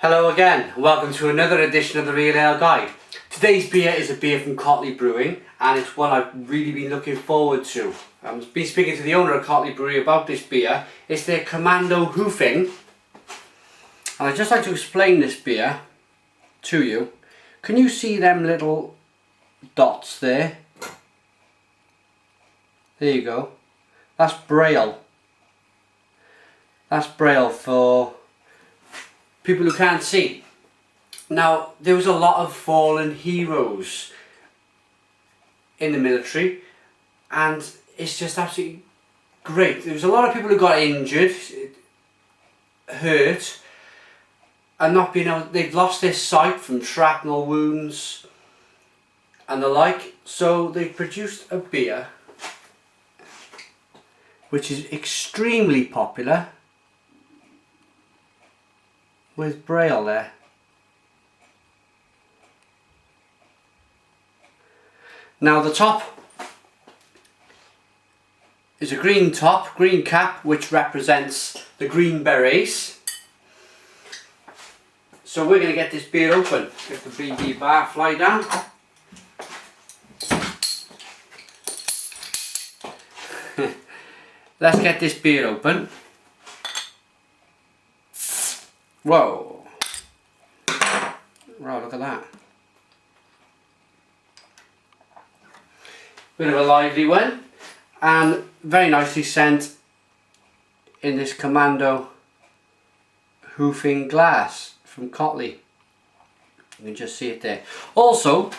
Hello again, welcome to another edition of the Real Ale Guide. Today's beer is a beer from Cotleigh Brewery and it's one I've really been looking forward to. I've been speaking to the owner of Cotleigh Brewery about this beer. It's their Commando Hoofing. And I'd just like to explain this beer to you. Can you see them little dots there? There you go. That's Braille. That's Braille for people who can't see. Now, there was a lot of fallen heroes in the military and it's just absolutely great. There was a lot of people who got injured, hurt, and not being able, they'd lost their sight from shrapnel wounds and the like, so they produced a beer which is extremely popular with Braille there. Now the top is a green top, green cap, which represents the Green Berets. So we're going to get this beer open. Get the BB bar fly down. Let's get this beer open. Whoa. Wow, look at that. Bit of a lively one and very nicely sent in this Commando Hoofing glass from Cotleigh. You can just see it there. Also,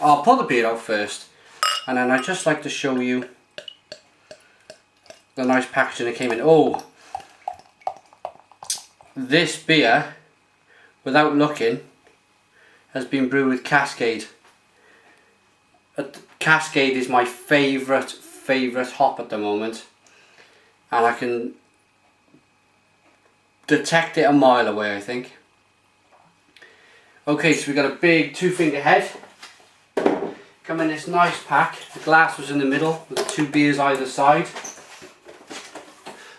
I'll pull the beer out first and then I'd just like to show you the nice packaging it came in. Oh, this beer, without looking, has been brewed with Cascade. Cascade is my favourite hop at the moment, and I can detect it a mile away, I think. Okay, so we got a big 2-finger head. Come in this nice pack. The glass was in the middle with 2 beers either side.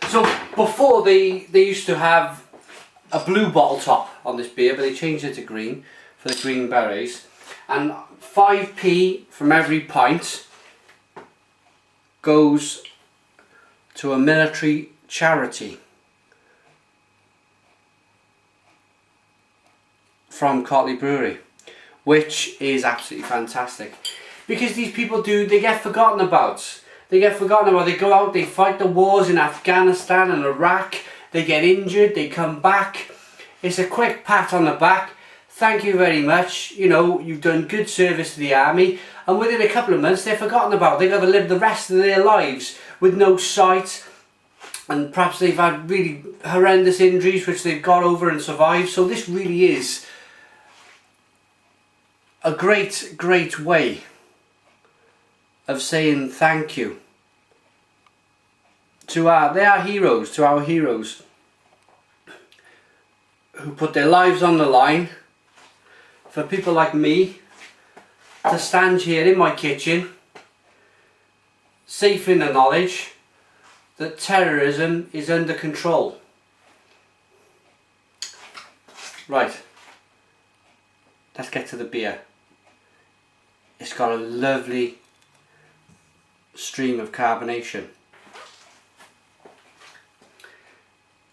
So before they used to have a blue bottle top on this beer, but they changed it to green for the Green Berets. And 5p from every pint goes to a military charity from Cotleigh Brewery, which is absolutely fantastic. Because these people they get forgotten about. They go out, they fight the wars in Afghanistan and Iraq, they get injured, they come back. It's a quick pat on the back. Thank you very much, you know, you've done good service to the army, and within a couple of months they're forgotten about. They've got to live the rest of their lives with no sight, and perhaps they've had really horrendous injuries which they've got over and survived. So this really is a great way of saying thank you to our heroes who put their lives on the line for people like me to stand here in my kitchen, safe in the knowledge that terrorism is under control. Right, let's get to the beer. It's got a lovely stream of carbonation.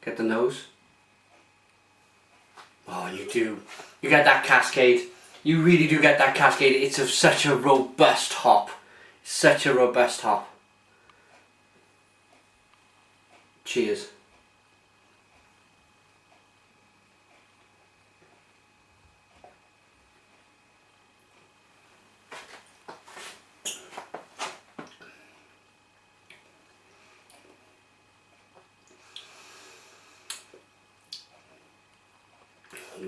Get the nose. Oh, you get that Cascade. You really do get that Cascade. It's such a robust hop. Such a robust hop. Cheers.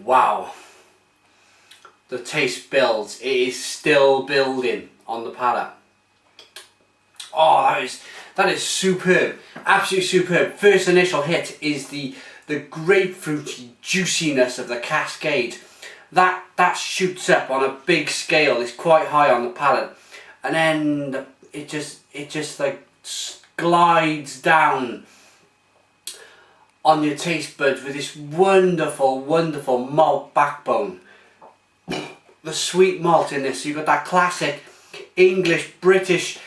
Wow, the taste builds. It is still building on the palate. Oh, that is superb, absolutely superb. First initial hit is the grapefruity juiciness of the Cascade. That shoots up on a big scale. It's quite high on the palate, and then it just like glides down on your taste buds with this wonderful, wonderful malt backbone. The sweet malt in this, you've got that classic English, British,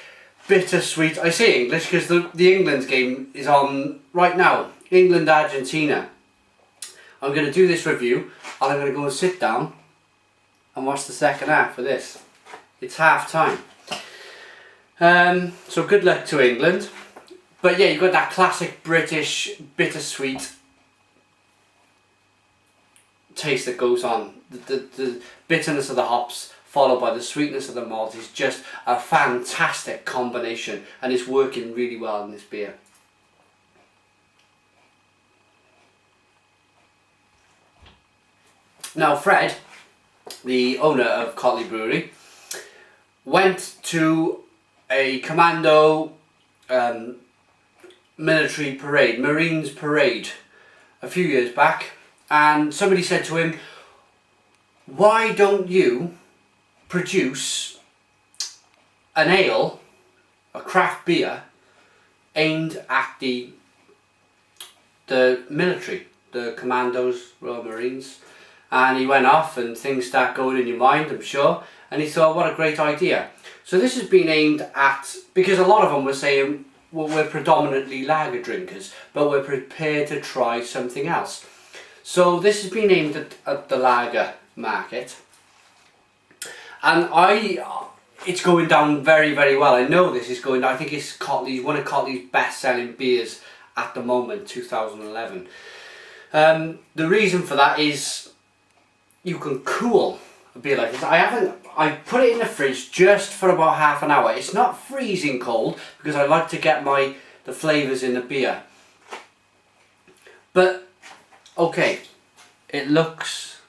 bittersweet. I say English because the England's game is on right now. England, Argentina. I'm going to do this review and I'm going to go and sit down and watch the second half of this. It's half time. So good luck to England. But yeah, you've got that classic British bittersweet taste that goes on. The bitterness of the hops followed by the sweetness of the malt is just a fantastic combination, and it's working really well in this beer. Now Fred, the owner of Cotleigh Brewery, went to a commando military parade, Marines parade, a few years back, and somebody said to him, why don't you produce an ale, a craft beer, aimed at the military, the commandos, Royal Marines? And he went off and things start going in your mind, I'm sure, and he thought, what a great idea. So this has been aimed at, because a lot of them were saying, well, we're predominantly lager drinkers, but we're prepared to try something else. So this has been aimed at the lager market. And it's going down very, very well. I know this is going down. I think it's one of Cotleigh's best-selling beers at the moment, 2011. The reason for that is you can cool a beer like this. I put it in the fridge just for about half an hour. It's not freezing cold because I like to get the flavours in the beer. But okay, it looks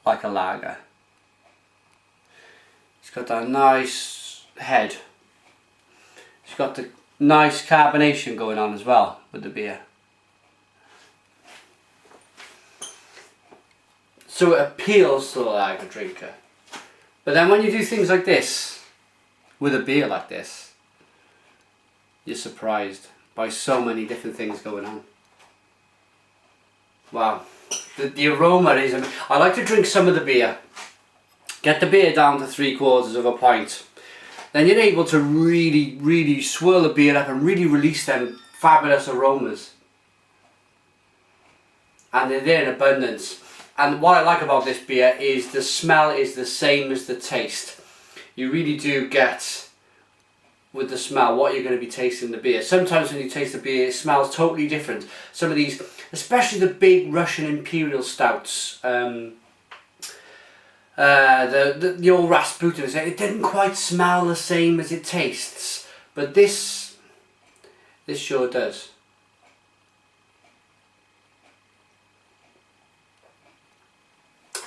like a lager. It's got that nice head. It's got the nice carbonation going on as well with the beer. So it appeals to the lager drinker. But then when you do things like this, with a beer like this, you're surprised by so many different things going on. Wow. The aroma is... I like to drink some of the beer. Get the beer down to 3/4 of a pint. Then you're able to really, really swirl the beer up and really release them fabulous aromas. And they're there in abundance. And what I like about this beer is the smell is the same as the taste. You really do get, with the smell, what you're going to be tasting in the beer. Sometimes when you taste the beer, it smells totally different. Some of these, especially the big Russian Imperial Stouts, the old Rasputin, it didn't quite smell the same as it tastes. But this sure does.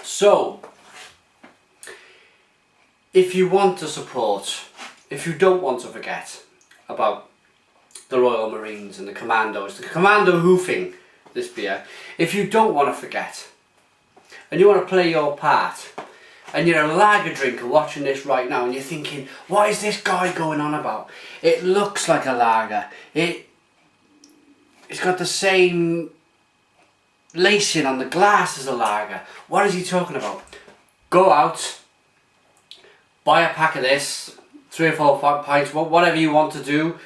So, if you want to support, if you don't want to forget about the Royal Marines and the Commandos, the Commando Hoofing, this beer, if you don't want to forget, and you want to play your part, and you're a lager drinker watching this right now, and you're thinking, what is this guy going on about? It looks like a lager. It's got the same lacing on the glass as a lager. What is he talking about? Go out, buy a pack of this, 3 or 4 pints, whatever you want to do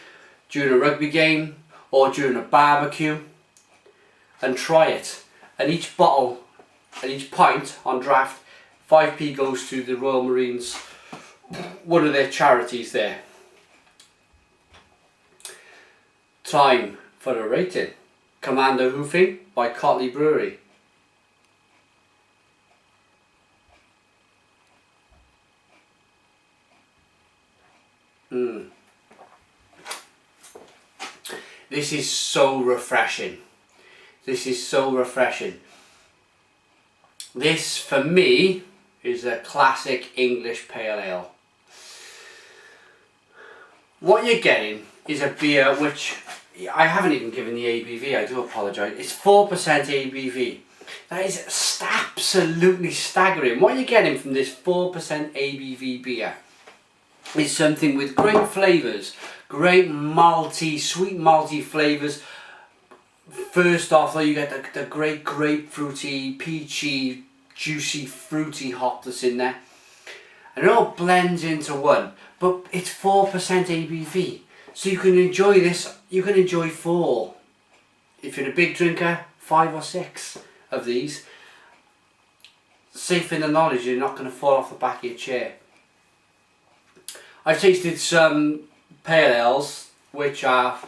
during a rugby game or during a barbecue, and try it. And each bottle and each pint on draft, 5p goes to the Royal Marines, one of their charities there. Time for a rating. Commando Hoofing by Cotleigh Brewery. This is so refreshing. This is so refreshing. This, for me, is a classic English pale ale. What you're getting is a beer which, I haven't even given the ABV, I do apologise. It's 4% ABV. That is absolutely staggering. What you're getting from this 4% ABV beer is something with great flavours, great malty, sweet malty flavours, first off though, you get the great grapefruity, peachy, juicy, fruity hop that's in there. And it all blends into one. But it's 4% ABV. So you can enjoy this, you can enjoy 4. If you're a big drinker, 5 or 6 of these. Safe in the knowledge you're not going to fall off the back of your chair. I've tasted some pale ales which are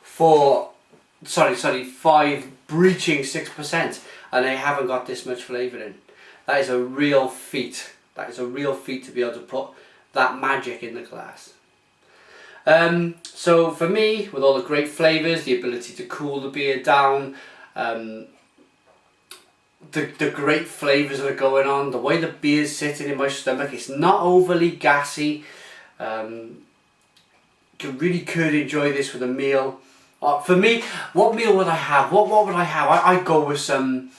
5 breaching 6%, and they haven't got this much flavour in. That is a real feat. That is a real feat to be able to put that magic in the glass. So for me, with all the great flavours, the ability to cool the beer down, the great flavours that are going on, the way the beer's sitting in my stomach, it's not overly gassy. You really could enjoy this with a meal. For me, what meal would I have? What would I have? I'd go with some...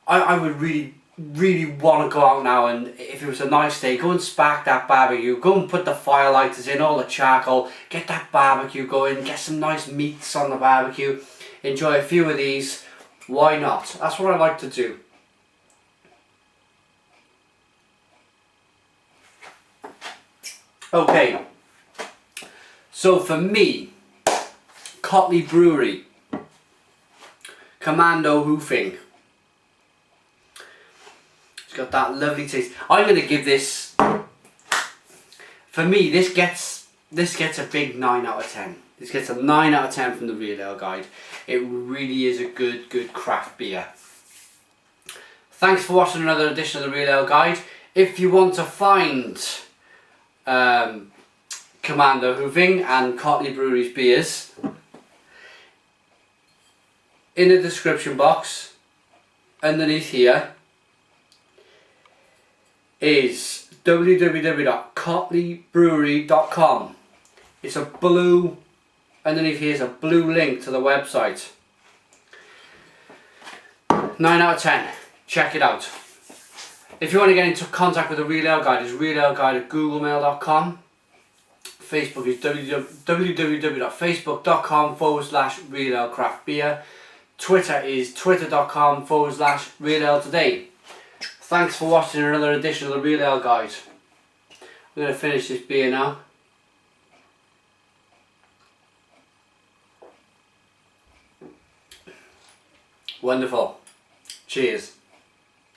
I would really want to go out now, and if it was a nice day, go and spark that barbecue. Go and put the firelighters in, all the charcoal. Get that barbecue going. Get some nice meats on the barbecue. Enjoy a few of these. Why not? That's what I like to do. Okay. So for me, Cotleigh Brewery, Commando Hoofing. It's got that lovely taste. I'm going to give this, for me, this gets a big 9 out of 10. This gets a 9 out of 10 from the Real Ale Guide. It really is a good craft beer. Thanks for watching another edition of the Real Ale Guide. If you want to find Commando Hoofing and Cotleigh Brewery's beers, in the description box underneath here is www.cotleighbrewery.com. It's a blue, underneath here is a blue link to the website. 9 out of 10. Check it out. If you want to get into contact with the Real Ale Guide, it's realaleguide@googlemail.com. Facebook is www.facebook.com/realaleCraftBeer. Twitter is twitter.com/realaletoday. Thanks for watching another edition of the Real Ale Guide. I'm going to finish this beer now. Wonderful. Cheers.